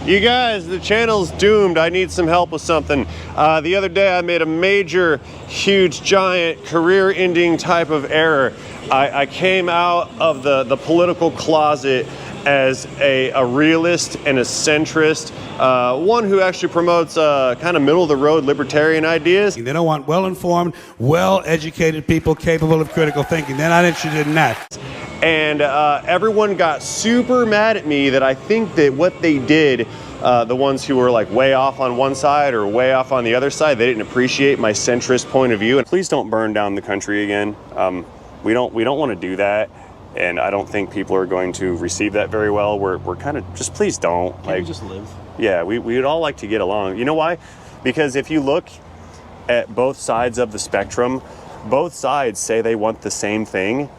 You guys, the channel's doomed. I need some help with something. The other day I made a major, huge, giant, career-ending type of error. I came out of the political closet as a realist and a centrist, one who actually promotes kind of middle-of-the-road libertarian ideas. They don't want well-informed, well-educated people capable of critical thinking. They're not interested in that. And everyone got super mad at me that I think that what they did, the ones who were like way off on one side or way off on the other side, they didn't appreciate my centrist point of view. And please don't burn down the country again. We don't want to do that. And I don't think people are going to receive that very well. We're kind of, just please don't. Can we just live? Yeah, we'd all like to get along. You know why? Because if you look at both sides of the spectrum, both sides say they want the same thing.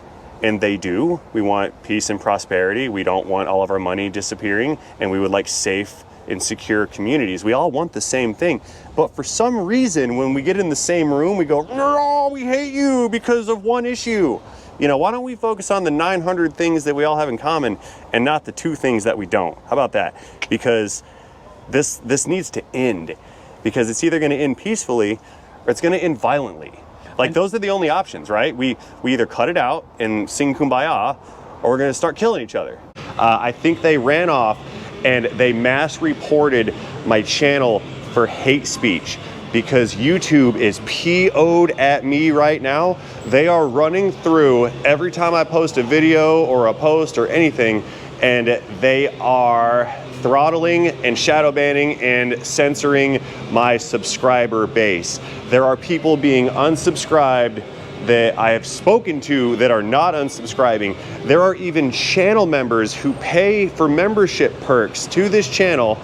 And they do. We want peace and prosperity. We don't want all of our money disappearing. And we would like safe and secure communities. We all want the same thing. But for some reason, when we get in the same room, we go, no, we hate you because of one issue. You know, why don't we focus on the 900 things that we all have in common and not the 2 things that we don't? How about that? Because this needs to end. Because it's either going to end peacefully or it's going to end violently. Like, those are the only options, right? We either cut it out and sing Kumbaya, or we're gonna start killing each other. I think they ran off and they mass reported my channel for hate speech because YouTube is PO'd at me right now. They are running through every time I post a video or a post or anything, and they are throttling and shadow banning and censoring my subscriber base. There are people being unsubscribed that I have spoken to that are not unsubscribing. There are even channel members who pay for membership perks to this channel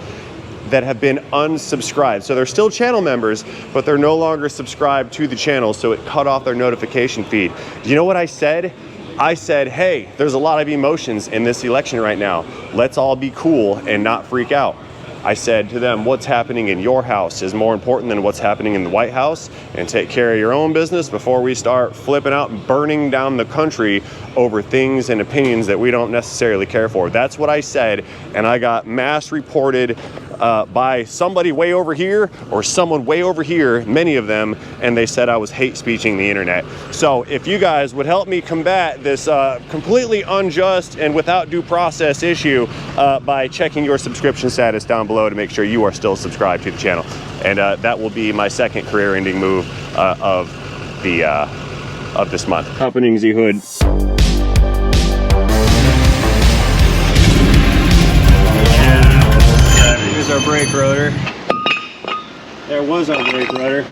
that have been unsubscribed. So they're still channel members, but they're no longer subscribed to the channel, so it cut off their notification feed. Do you know what I said? I said, hey, there's a lot of emotions in this election right now. Let's all be cool and not freak out. I said to them, what's happening in your house is more important than what's happening in the White House, and take care of your own business before we start flipping out and burning down the country over things and opinions that we don't necessarily care for. That's what I said, and I got mass reported by somebody way over here or someone way over here, many of them, and they said I was hate speeching the internet. So if you guys would help me combat this completely unjust and without due process issue by checking your subscription status down below to make sure you are still subscribed to the channel. And that will be my second career-ending move of this month. Happening the hood. Here's our brake rotor. There was our brake rotor.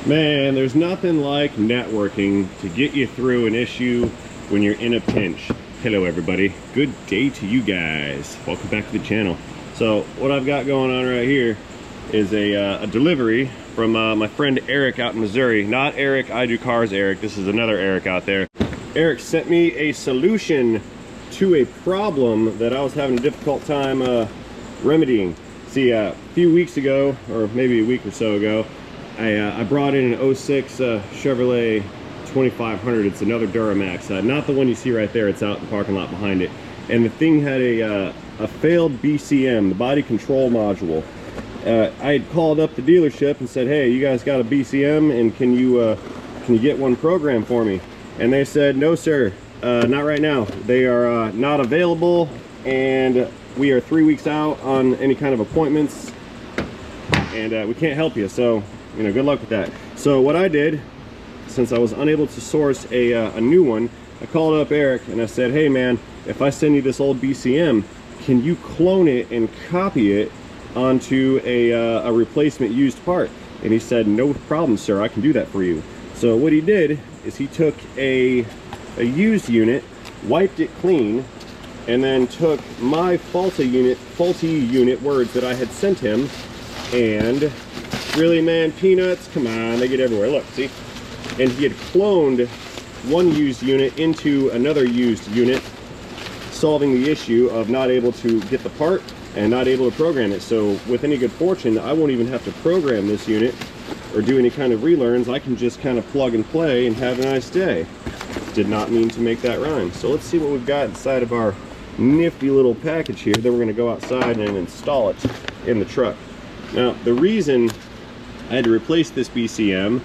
Man, there's nothing like networking to get you through an issue when you're in a pinch. Hello everybody, good day to you guys. Welcome back to the channel. So what I've got going on right here is a delivery from my friend Eric out in Missouri. Not Eric, I Do Cars Eric, this is another Eric out there. Eric sent me a solution to a problem that I was having a difficult time remedying. See, a few weeks ago, or maybe a week or so ago, I brought in an 06 Chevrolet 2500. It's another Duramax, not the one you see right there. It's out in the parking lot behind it. And the thing had a failed BCM, the body control module. I had called up the dealership and said, hey, you guys got a BCM, and can you get one programmed for me? And they said, no sir, not right now. They are not available, and we are 3 weeks out on any kind of appointments, and we can't help you. So, you know, good luck with that. So what I did, since I was unable to source a new one, I called up Eric and I said, hey man, if I send you this old BCM, can you clone it and copy it onto a replacement used part? And he said, no problem sir, I can do that for you. So what he did is he took a used unit, wiped it clean, and then took my faulty unit words that I had sent him, and really man, peanuts, come on, they get everywhere, look, see? And he had cloned one used unit into another used unit, solving the issue of not able to get the part and not able to program it. So with any good fortune, I won't even have to program this unit or do any kind of relearns. I can just kind of plug and play and have a nice day. Did not mean to make that rhyme. So let's see what we've got inside of our nifty little package here. Then we're gonna go outside and install it in the truck. Now, the reason I had to replace this BCM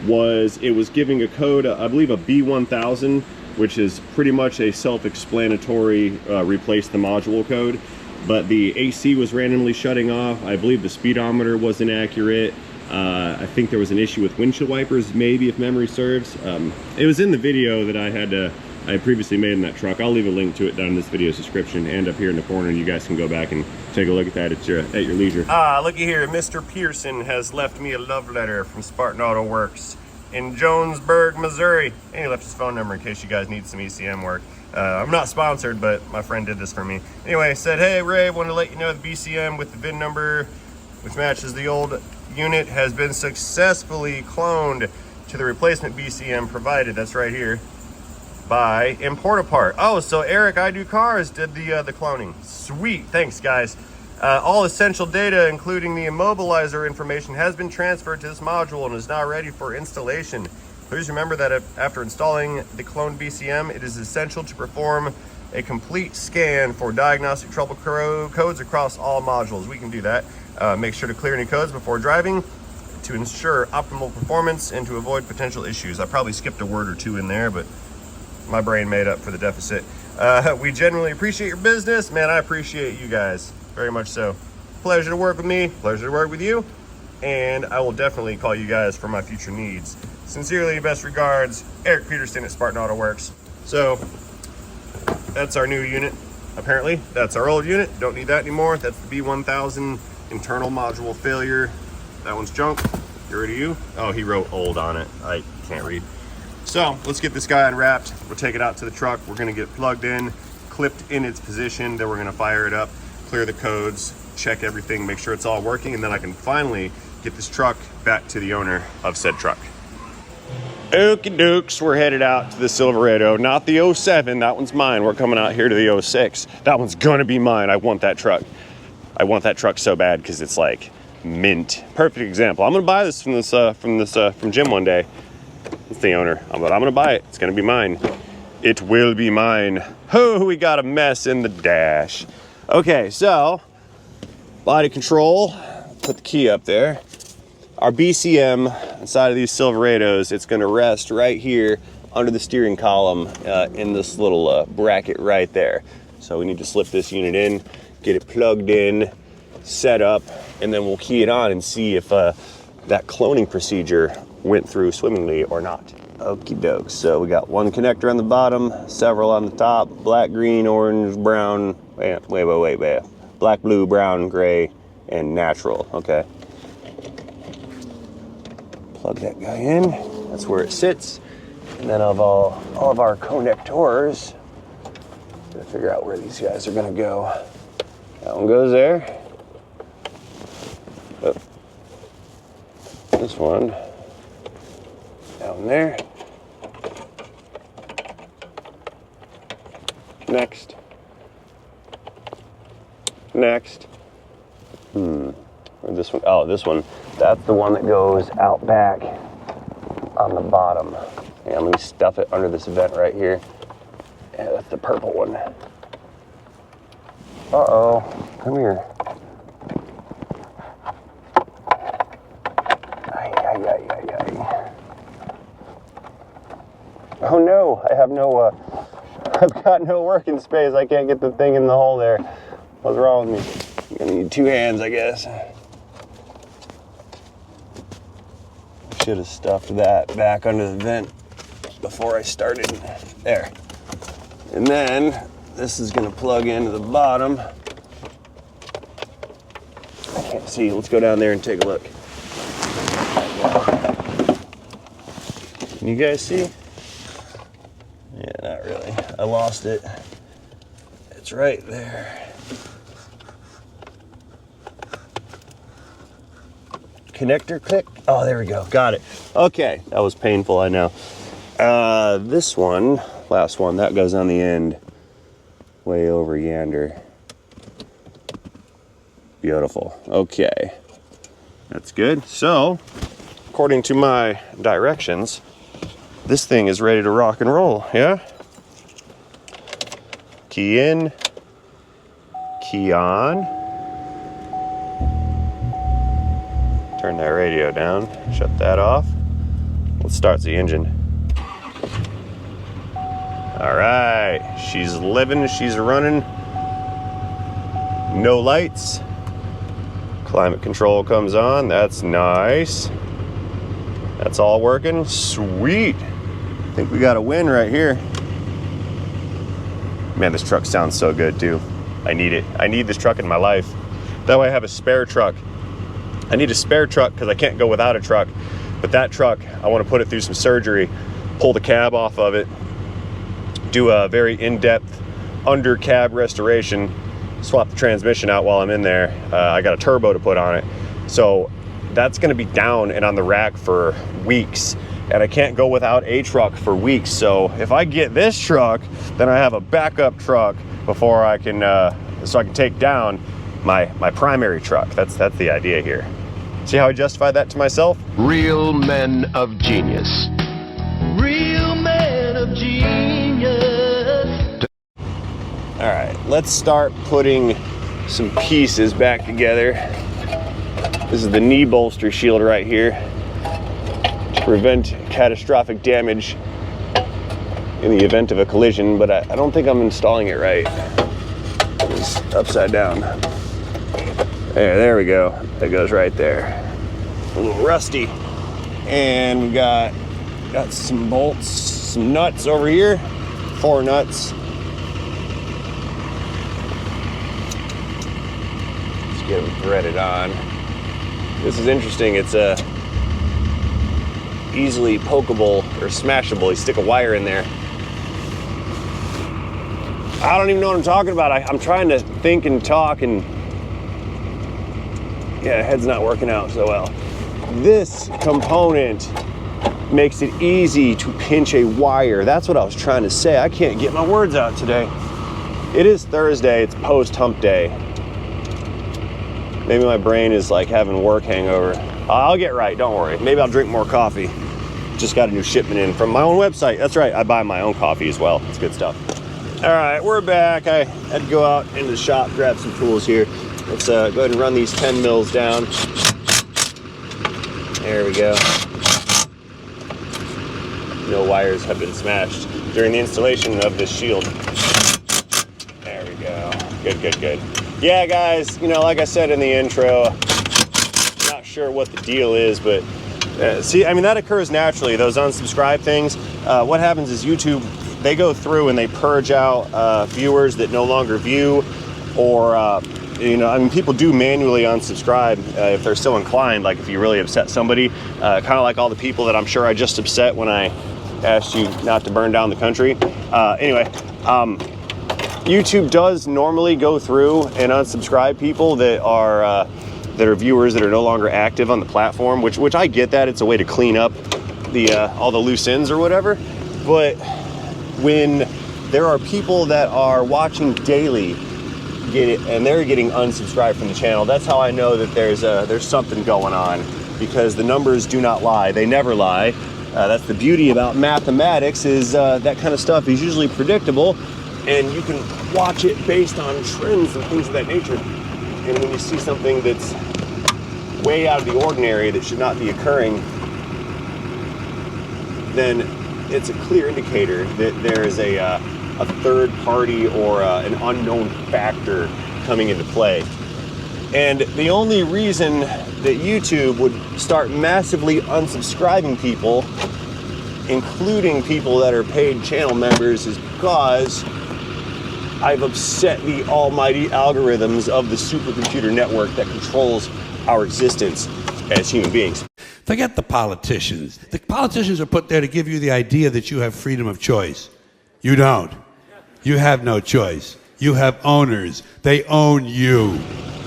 was it was giving a code, I believe a B1000, which is pretty much a self-explanatory replace the module code, but the AC was randomly shutting off. I believe the speedometer was inaccurate. I think there was an issue with windshield wipers, maybe, if memory serves. It was in the video that I previously made in that truck. I'll leave a link to it down in this video's description and up here in the corner, and you guys can go back and take a look at that at your leisure. Looky here, Mr. Pearson has left me a love letter from Spartan Auto Works in Jonesburg, Missouri. And he left his phone number in case you guys need some ECM work. I'm not sponsored, but my friend did this for me. Anyway, he said, hey Ray, want to let you know the BCM with the VIN number, which matches the old unit, has been successfully cloned to the replacement BCM provided, that's right here, by Import-A-Part. Oh, so Eric, I Do Cars, did the cloning. Sweet, thanks guys. All essential data, including the immobilizer information, has been transferred to this module and is now ready for installation. Please remember that after installing the cloned BCM, it is essential to perform a complete scan for diagnostic trouble codes across all modules. We can do that. Make sure to clear any codes before driving to ensure optimal performance and to avoid potential issues. I probably skipped a word or two in there, but my brain made up for the deficit. We genuinely appreciate your business. Man, I appreciate you guys. Very much so. Pleasure to work with me, pleasure to work with you, and I will definitely call you guys for my future needs. Sincerely, best regards, Eric Peterson at Spartan Auto Works. So, that's our new unit, apparently. That's our old unit, don't need that anymore. That's the B1000 internal module failure. That one's junk. Get rid of you. Oh, he wrote old on it. I can't read. So, let's get this guy unwrapped. We'll take it out to the truck. We're gonna get plugged in, clipped in its position, then we're gonna fire it up, clear the codes, check everything, make sure it's all working, and then I can finally get this truck back to the owner of said truck. Okie dokes, we're headed out to the Silverado, not the 07, that one's mine. We're coming out here to the 06. That one's gonna be mine. I want that truck. I want that truck so bad because it's like mint. Perfect example. I'm gonna buy this from Jim one day. It's the owner, but I'm gonna buy it. It's gonna be mine. It will be mine. Oh, we got a mess in the dash. Okay, so body control, put the key up there. Our BCM inside of these Silverados, it's gonna rest right here under the steering column in this little bracket right there. So we need to slip this unit in, get it plugged in, set up, and then we'll key it on and see if that cloning procedure went through swimmingly or not. Okie doke, so we got one connector on the bottom, several on the top, black, green, orange, brown, wait, black, blue, brown, gray, and natural, okay. Plug that guy in, that's where it sits. And then of all of our connectors, gotta figure out where these guys are gonna go. That one goes there. Oh. This one down there. Next. Or this one, oh, this one. That's the one that goes out back on the bottom. Yeah, let me stuff it under this vent right here. Yeah, that's the purple one. Uh-oh, come here. Oh no, I have no, I've got no working space. I can't get the thing in the hole there. What's wrong with me? I'm gonna need two hands, I guess. Should have stuffed that back under the vent before I started. There. And then this is gonna plug into the bottom. I can't see. Let's go down there and take a look. Can you guys see? Yeah, not really. I lost it. It's right there. Connector click. Oh, there we go. Got it. Okay, that was painful, I know. This one, last one, that goes on the end, way over yonder. Beautiful. Okay, that's good. So, according to my directions, this thing is ready to rock and roll, yeah? Key in, key on. Turn that radio down, shut that off. Let's start the engine. All right, she's living, she's running. No lights. Climate control comes on, that's nice. That's all working, sweet. I think we got a win right here. Man, this truck sounds so good too. I need it. I need this truck in my life. That way I have a spare truck. I need a spare truck because I can't go without a truck. But that truck, I want to put it through some surgery, pull the cab off of it, do a very in-depth under cab restoration, swap the transmission out while I'm in there. I got a turbo to put on it. So that's going to be down and on the rack for weeks. And I can't go without a truck for weeks. So if I get this truck, then I have a backup truck before I can, so I can take down my primary truck. That's the idea here. See how I justified that to myself? Real men of genius. Real men of genius. All right, let's start putting some pieces back together. This is the knee bolster shield right here to prevent catastrophic damage in the event of a collision, but I don't think I'm installing it right. It's upside down. There we go. That goes right there. A little rusty. And we got some bolts, some nuts over here. 4 nuts. Let's get them threaded on. This is interesting. It's easily pokeable or smashable. You stick a wire in there. I don't even know what I'm talking about. I'm trying to think and talk, and yeah, head's not working out so well. This component makes it easy to pinch a wire. That's what I was trying to say. I can't get my words out today. It is Thursday, it's post hump day. Maybe my brain is like having work hangover. I'll get right, don't worry. Maybe I'll drink more coffee. Just got a new shipment in from my own website. That's right, I buy my own coffee as well. It's good stuff. All right, we're back. I had to go out into the shop, grab some tools here. Let's go ahead and run these 10 mils down. There we go. No wires have been smashed during the installation of this shield. There we go. Good, good, good. Yeah, guys, you know, like I said in the intro, not sure what the deal is, but see, I mean, that occurs naturally, those unsubscribe things. What happens is YouTube, they go through and they purge out viewers that no longer view, or you know, I mean, people do manually unsubscribe if they're so inclined, like if you really upset somebody, kind of like all the people that I'm sure I just upset when I asked you not to burn down the country. Anyway, YouTube does normally go through and unsubscribe people that are viewers that are no longer active on the platform, which I get that. It's a way to clean up the all the loose ends or whatever. But when there are people that are watching daily and they're getting unsubscribed from the channel, that's how I know that there's something going on, because the numbers do not lie. They never lie. That's the beauty about mathematics, is that kind of stuff is usually predictable, and you can watch it based on trends and things of that nature. And when you see something that's way out of the ordinary that should not be occurring, then it's a clear indicator that there is a third party or an unknown factor coming into play. And the only reason that YouTube would start massively unsubscribing people, including people that are paid channel members, is because I've upset the almighty algorithms of the Supercomputer Network that controls our existence as human beings. Forget the politicians. The politicians are put there to give you the idea that you have freedom of choice. You don't. You have no choice. You have owners. They own you.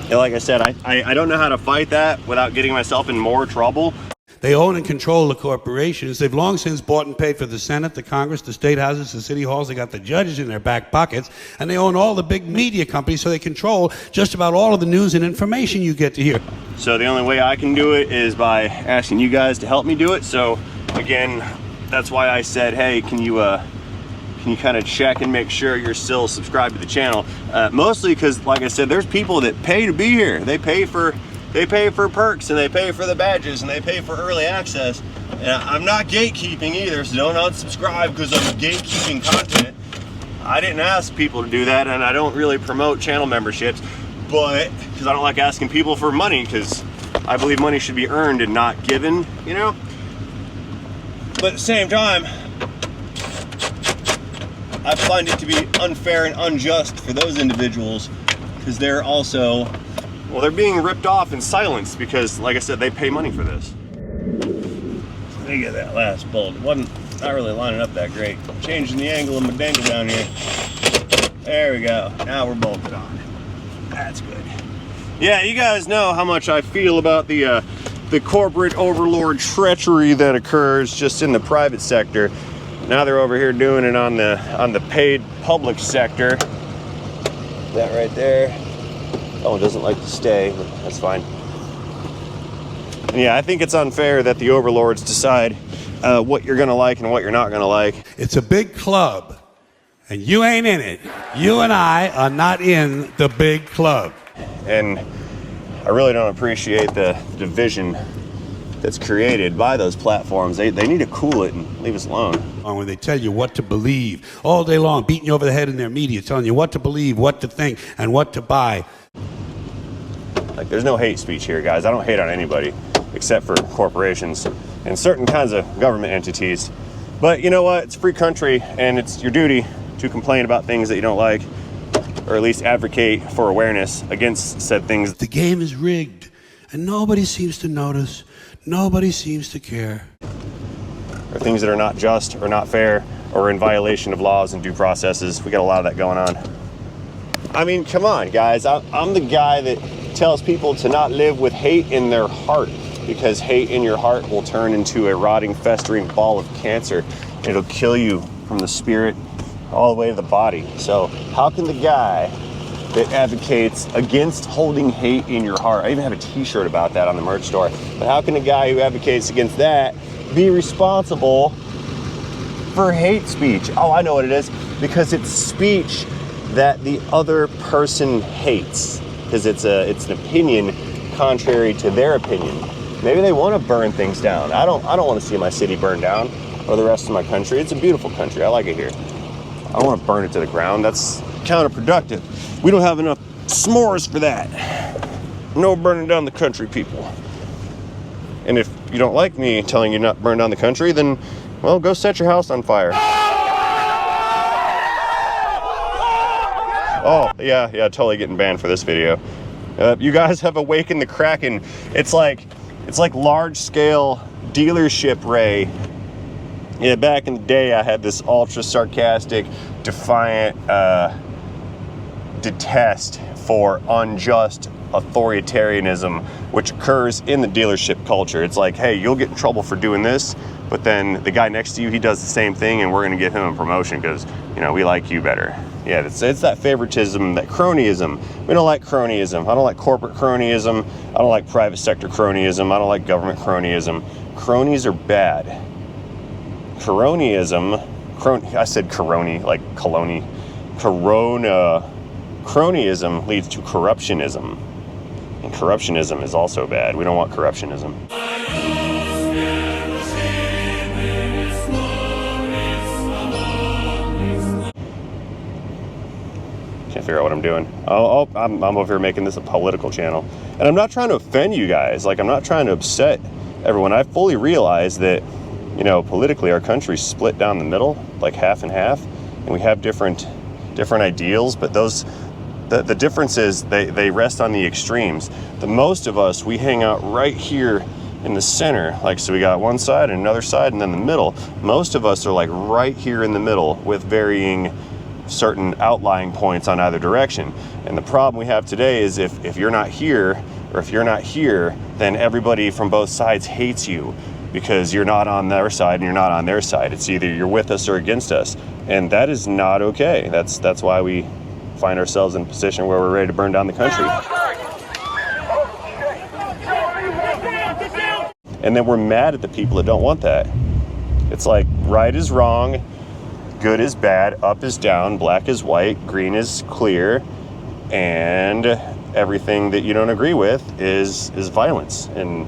And like I said, I don't know how to fight that without getting myself in more trouble. They own and control the corporations. They've long since bought and paid for the Senate, the Congress, the state houses, the city halls. They got the judges in their back pockets, and they own all the big media companies, so they control just about all of the news and information you get to hear. So the only way I can do it is by asking you guys to help me do it. So again, that's why I said, hey, can you can you kind of check and make sure you're still subscribed to the channel? Mostly because, like I said, there's people that pay to be here. They pay for perks, and they pay for the badges, and they pay for early access. And I'm not gatekeeping either, so don't unsubscribe because I'm gatekeeping content. I didn't ask people to do that, and I don't really promote channel memberships, but because I don't like asking people for money, because I believe money should be earned and not given, you know? But at the same time, I find it to be unfair and unjust for those individuals, because they're also, well, they're being ripped off and silenced because, like I said, they pay money for this. Let me get that last bolt. It wasn't not really lining up that great. Changing the angle of my dangle down here. There we go. Now we're bolted on. That's good. Yeah, you guys know how much I feel about the corporate overlord treachery that occurs just in the private sector. Now they're over here doing it on the paid public sector. That right there. That one doesn't like to stay, but that's fine. And yeah, I think it's unfair that the overlords decide what you're gonna like and what you're not gonna like. It's a big club, and you ain't in it. You and I are not in the big club. And I really don't appreciate the division that's created by those platforms. They need to cool it and leave us alone. When they tell you what to believe all day long, beating you over the head in their media, telling you what to believe, what to think, and what to buy. Like, there's no hate speech here, guys. I don't hate on anybody except for corporations and certain kinds of government entities. But you know what? It's a free country, and it's your duty to complain about things that you don't like, or at least advocate for awareness against said things. The game is rigged, and nobody seems to notice. Nobody seems to care. Or things that are not just or not fair or in violation of laws and due processes. We got a lot of that going on. I mean, come on, guys. I'm the guy that tells people to not live with hate in their heart, because hate in your heart will turn into a rotting, festering ball of cancer. It'll kill you from the spirit all the way to the body. So how can the guy that advocates against holding hate in your heart, I even have a t-shirt about that on the merch store, but how can a guy who advocates against that be responsible for hate speech? Oh, I know what it is. Because it's speech that the other person hates, because it's an opinion contrary to their opinion. Maybe they want to burn things down. I don't want to see my city burned down, or the rest of my country. It's a beautiful country. I like it here. I don't want to burn it to the ground. That's counterproductive. We don't have enough s'mores for that. No burning down the country, people. And if you don't like me telling you not to burn down the country, then, well, go set your house on fire. Oh, yeah, totally getting banned for this video. You guys have awakened the Kraken. It's like large-scale dealership Ray. Yeah, back in the day, I had this ultra sarcastic, defiant detest for unjust authoritarianism, which occurs in the dealership culture. It's like, hey, you'll get in trouble for doing this, but then the guy next to you, he does the same thing, and we're going to give him a promotion because, you know, we like you better. Yeah, it's that favoritism, that cronyism. We don't like cronyism. I don't like corporate cronyism. I don't like private sector cronyism. I don't like government cronyism. Cronies are bad. I said corony, like colony. Cronyism leads to corruptionism. And corruptionism is also bad. We don't want corruptionism. Can't figure out what I'm doing. I'm over here making this a political channel. And I'm not trying to offend you guys. Like, I'm not trying to upset everyone. I fully realize that, you know, politically our country's split down the middle, like half and half, and we have different ideals, but the difference is they rest on the extremes. The most of us, we hang out right here in the center. Like, so we got one side and another side and then the middle. Most of us are like right here in the middle with varying certain outlying points on either direction. And the problem we have today is if you're not here, or if you're not here, then everybody from both sides hates you because you're not on their side and you're not on their side. It's either you're with us or against us. And that is not okay. That's why we find ourselves in a position where we're ready to burn down the country. And then we're mad at the people that don't want that. It's like, right is wrong, Good is bad, up is down, black is white, green is clear, and everything that you don't agree with is violence. And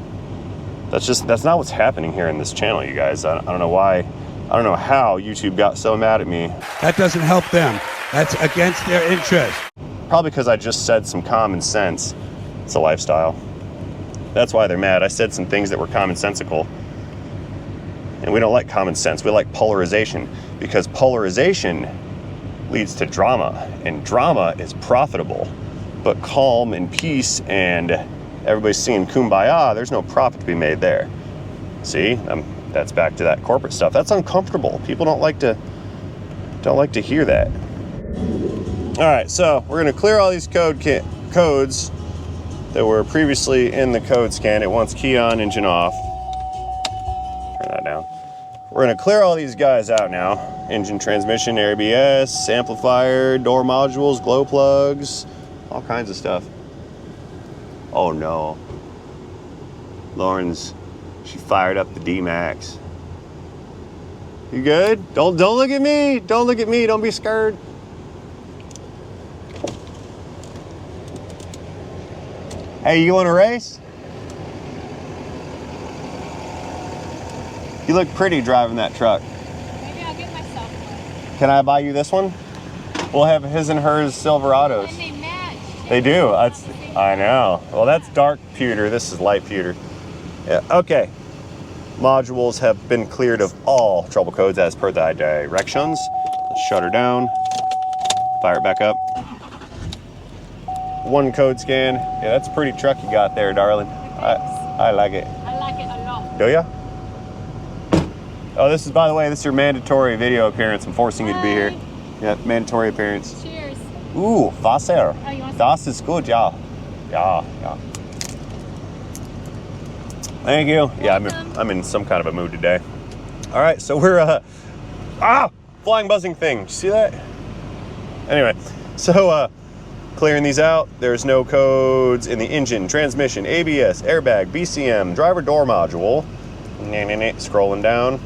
that's not what's happening here in this channel, you guys. I don't know why. I don't know how YouTube got so mad at me. That doesn't help them. That's against their interest. Probably because I just said some common sense. It's a lifestyle. That's why they're mad. I said some things that were commonsensical. And we don't like common sense. We like polarization, because polarization leads to drama, and drama is profitable. But calm and peace and everybody's singing kumbaya, there's no profit to be made there. See, that's back to that corporate stuff. That's uncomfortable. People don't like to hear that. All right, so we're gonna clear all these codes that were previously in the code scan. It wants key on, engine off. Turn that down. We're gonna clear all these guys out now. Engine, transmission, ABS, amplifier, door modules, glow plugs, all kinds of stuff. Oh no. Lauren's, she fired up the D-Max. You good? Don't look at me. Don't look at me. Don't be scared. Hey, you want to race? You look pretty driving that truck. Maybe I'll get myself one. Can I buy you this one? We'll have his and hers Silverados. And they match. They do. I know. Well, that's dark pewter. This is light pewter. Yeah. Okay. Modules have been cleared of all trouble codes as per the directions. Let's shut her down. Fire it back up. One code scan. Yeah, that's a pretty truck you got there, darling. I like it. I like it a lot. Do ya? Oh, this is, by the way, this is your mandatory video appearance. I'm forcing you to be here. Yeah, mandatory appearance. Cheers. Ooh, Wasser. Oh, you want some? Das ist gut, ja. Ja. Thank you. Yeah, I'm in some kind of a mood today. All right, so we're, flying buzzing thing. Did you see that? Anyway, so, clearing these out. There's no codes in the engine, transmission, ABS, airbag, BCM, driver door module. Scrolling down.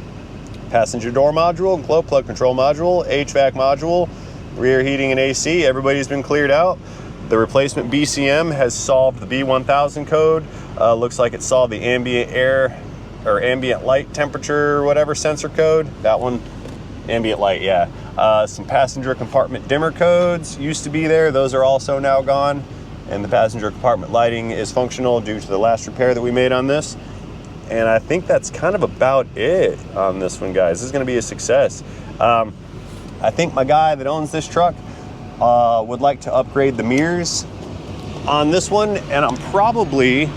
Passenger door module, glow plug control module, HVAC module, rear heating and AC. Everybody's been cleared out. The replacement BCM has solved the B1000 code. Looks like it solved the ambient air or ambient light temperature or whatever sensor code. That one, ambient light, yeah. Some passenger compartment dimmer codes used to be there. Those are also now gone. And the passenger compartment lighting is functional due to the last repair that we made on this. And I think that's kind of about it on this one, guys. This is gonna be a success. I think my guy that owns this truck would like to upgrade the mirrors on this one, and I'm probably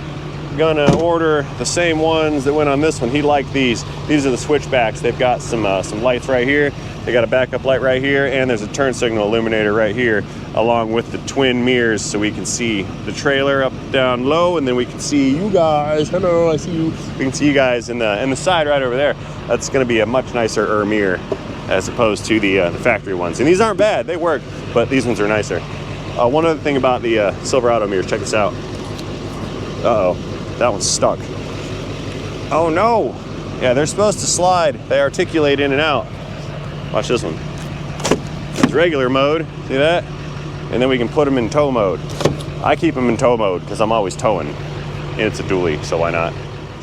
gonna order the same ones that went on this one. He liked these. These are the switchbacks. They've got some lights right here. They got a backup light right here, and there's a turn signal illuminator right here, along with the twin mirrors, so we can see the trailer up, down, low, and then we can see you guys. Hello, I see you. We can see you guys in the side right over there. That's going to be a much nicer mirror as opposed to the factory ones. And these aren't bad; they work, but these ones are nicer. One other thing about the Silverado mirrors. Check this out. Uh-oh, that one's stuck. Oh no! Yeah, they're supposed to slide. They articulate in and out. Watch this one. It's regular mode, see that? And then we can put them in tow mode. I keep them in tow mode because I'm always towing. And it's a dually, so why not?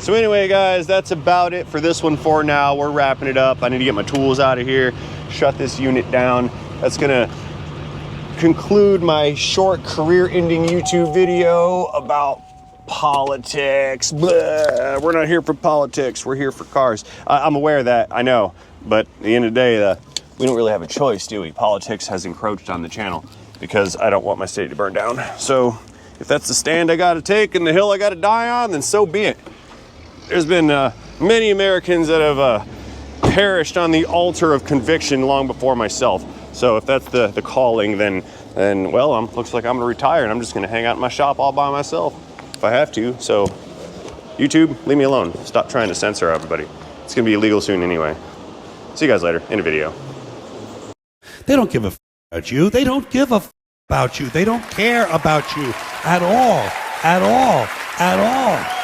So anyway, guys, that's about it for this one for now. We're wrapping it up. I need to get my tools out of here, shut this unit down. That's gonna conclude my short career-ending YouTube video about politics. Blah. We're not here for politics. We're here for cars. I'm aware of that, I know. But at the end of the day, we don't really have a choice, do we? Politics has encroached on the channel because I don't want my state to burn down. So if that's the stand I gotta take and the hill I gotta die on, then so be it. There's been many Americans that have perished on the altar of conviction long before myself. So if that's the calling, then well, looks like I'm gonna retire and I'm just gonna hang out in my shop all by myself if I have to. So YouTube, leave me alone. Stop trying to censor everybody. It's gonna be illegal soon anyway. See you guys later in a video. They don't give a about you. They don't give a about you. They don't care about you at all, at all, at all.